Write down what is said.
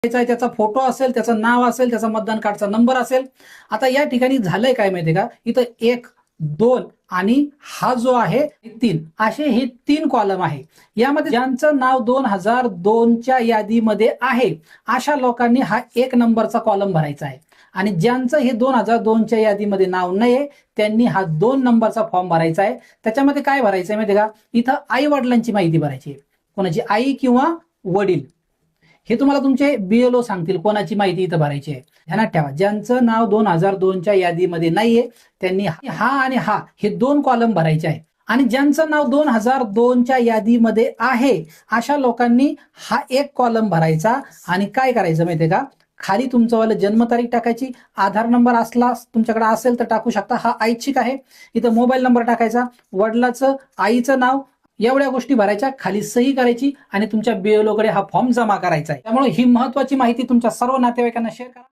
त्याचा फोटो असेल, त्याचं नाव असेल, त्याचा मतदान कार्डचा नंबर असेल. आता या ठिकाणी झालंय काय माहितीये का, इथं 1, 2 आणि हा जो आहे 3 असे हे 3 कॉलम आहे. यामध्ये ज्यांचं नाव 2002च्या यादीमध्ये आहे अशा लोकांनी हा 1 नंबरचा कॉलम भरायचा आहे आणि ज्यांचं हे 2002च्या यादीमध्ये नाव नाहीये त्यांनी हा 2 नंबरचा फॉर्म भरायचा आहे. त्याच्यामध्ये काय भरायचं आहे माहितीये का, इथं आई वडिलांची माहिती भरायची आहे. कोणाची आई किंवा वडील हे तुम्हाला तुमचे BLO सांगतील कोणाची माहिती इथं भरायची आहे. ध्यानात ठेवा, ज्यांचं नाव 2002च्या यादीमध्ये नाहीये त्यांनी हा आणि हा हे 2 कॉलम भरायचे आहे आणि ज्यांचं नाव 2002च्या यादीमध्ये आहे अशा लोकांनी हा 1 कॉलम भरायचा. आणि काय करायचं माहितीये का, खाली तुमचं वाला जन्मतारीख टाकायची, आधार नंबर असला तुमच्याकडे असेल तर टाकू शकता, हा ऐच्छिक आहे. इथं मोबाईल नंबर टाकायचा, वडिलाचं आईचं नाव, एवढ्या गोष्टी भरायच्या, खाली सही करायची आणि तुमच्या BLO कडे हा फॉर्म जमा करायचा आहे. त्यामुळे ही महत्वाची माहिती तुमच्या सर्व नातेवाईकांना शेअर करा.